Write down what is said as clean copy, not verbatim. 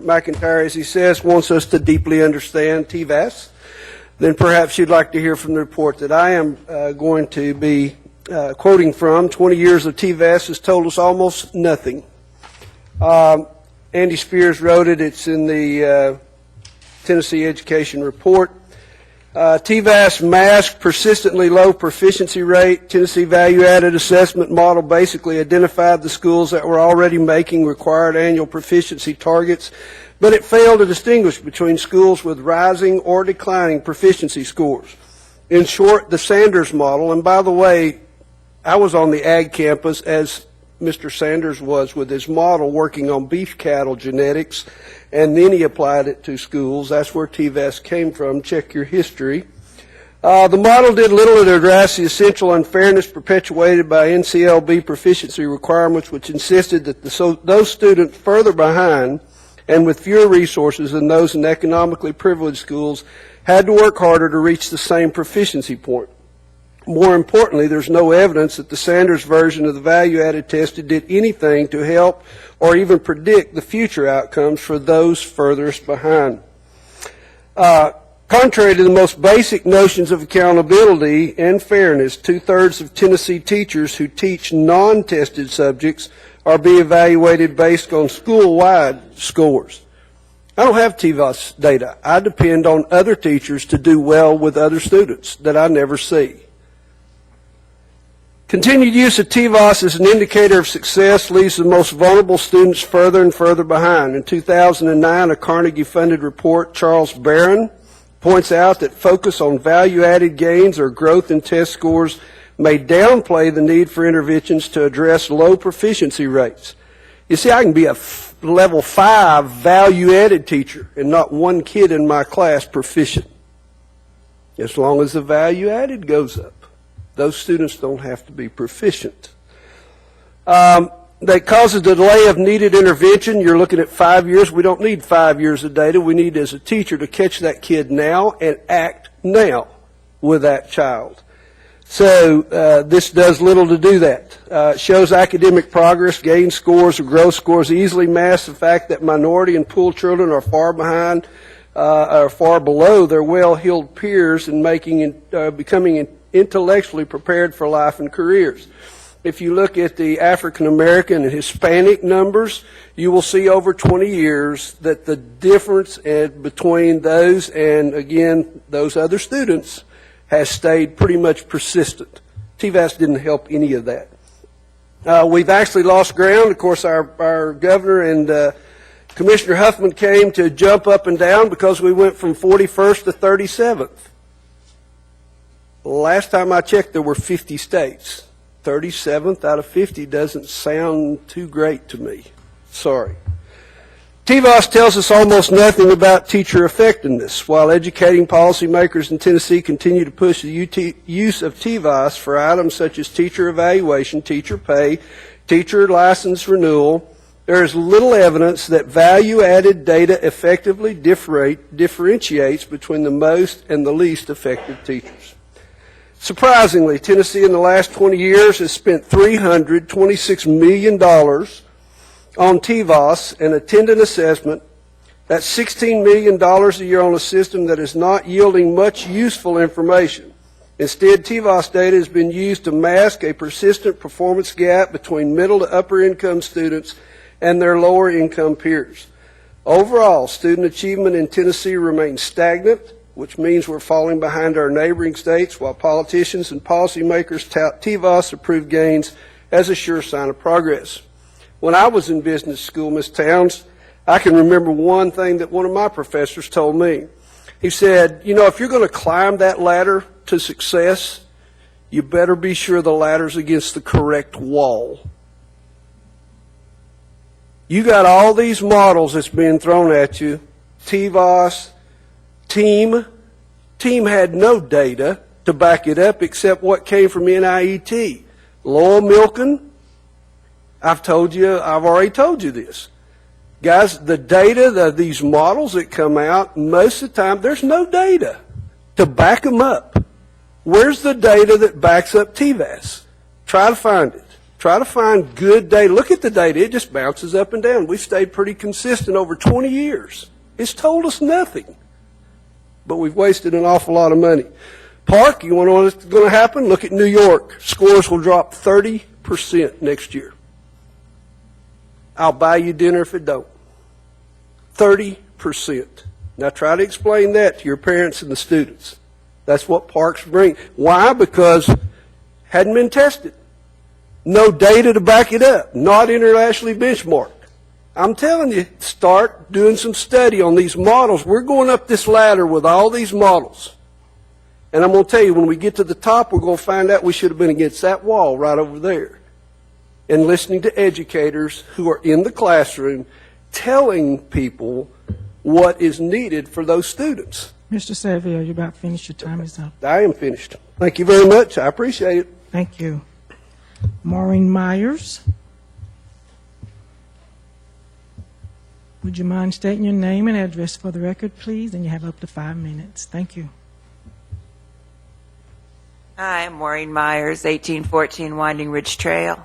McIntyre, as he says, wants us to deeply understand TVAS, then perhaps you'd like to hear from the report that I am going to be quoting from. 20 years of TVAS has told us almost nothing. Andy Spears wrote it. It's in the Tennessee Education Report. TVAS masked persistently low proficiency rate. Tennessee value-added assessment model basically identified the schools that were already making required annual proficiency targets, but it failed to distinguish between schools with rising or declining proficiency scores. In short, the Sanders model, and by the way, I was on the ag campus as Mr. Sanders was with his model working on beef cattle genetics, and then he applied it to schools. That's where TVAS came from. Check your history. The model did little to address the essential unfairness perpetuated by NCLB proficiency requirements, which insisted that those students further behind and with fewer resources than those in economically privileged schools had to work harder to reach the same proficiency point. More importantly, there's no evidence that the Sanders version of the value-added test did anything to help or even predict the future outcomes for those furthest behind. Contrary to the most basic notions of accountability and fairness, 2/3 of Tennessee teachers who teach non-tested subjects are being evaluated based on school-wide scores. I don't have TVAS data. I depend on other teachers to do well with other students that I never see. Continued use of TVAS as an indicator of success leaves the most vulnerable students further and further behind. In 2009, a Carnegie-funded report, Charles Barron, points out that focus on value-added gains or growth in test scores may downplay the need for interventions to address low proficiency rates. You see, I can be a level 5 value-added teacher and not one kid in my class proficient, as long as the value-added goes up. Those students don't have to be proficient. That causes the delay of needed intervention. You're looking at 5 years. We don't need 5 years of data. We need, as a teacher, to catch that kid now and act now with that child. So this does little to do that. It shows academic progress, gain scores, or growth scores easily mask the fact that minority and poor children are far behind, are far below their well-heeled peers in becoming intellectually prepared for life and careers. If you look at the African American and Hispanic numbers, you will see over 20 years that the difference between those and, again, those other students has stayed pretty much persistent. TVAS didn't help any of that. We've actually lost ground. Of course, our governor and Commissioner Huffman came to jump up and down because we went from 41st to 37th. Last time I checked, there were 50 states. 37th out of 50 doesn't sound too great to me. Sorry. TVAS tells us almost nothing about teacher effectiveness. While educating policymakers in Tennessee continue to push the use of TVAS for items such as teacher evaluation, teacher pay, teacher license renewal, there is little evidence that value-added data effectively differentiates between the most and the least effective teachers. Surprisingly, Tennessee in the last 20 years has spent $326 million on TVAS and attendant assessment. That's $16 million a year on a system that is not yielding much useful information. Instead, TVAS data has been used to mask a persistent performance gap between middle to upper income students and their lower income peers. Overall, student achievement in Tennessee remains stagnant, which means we're falling behind our neighboring states, while politicians and policymakers tout TVAS-approved gains as a sure sign of progress. When I was in business school, Ms. Towns, I can remember one thing that one of my professors told me. He said, you know, if you're going to climb that ladder to success, you better be sure the ladder's against the correct wall. You got all these models that's being thrown at you, TVAS, Team had no data to back it up except what came from NIET. Lowell Milken, I've already told you this. Guys, the data, these models that come out, most of the time, there's no data to back them up. Where's the data that backs up TVAS? Try to find it. Try to find good data. Look at the data. It just bounces up and down. We've stayed pretty consistent over 20 years. It's told us nothing. But we've wasted an awful lot of money. Park, you want to know what's going to happen? Look at New York. Scores will drop 30% next year. I'll buy you dinner if it don't. 30%. Now try to explain that to your parents and the students. That's what parks bring. Why? Because hadn't been tested. No data to back it up. Not internationally benchmarked. I'm telling you, start doing some study on these models. We're going up this ladder with all these models. And I'm going to tell you, when we get to the top, we're going to find out we should have been against that wall right over there. And listening to educators who are in the classroom telling people what is needed for those students. Mr. Savery, are you about finished? Your time is up. I am finished. Thank you very much. I appreciate it. Thank you. Maureen Myers. Would you mind stating your name and address for the record, please? And you have up to 5 minutes. Thank you. Hi, I'm Maureen Myers, 1814 Winding Ridge Trail.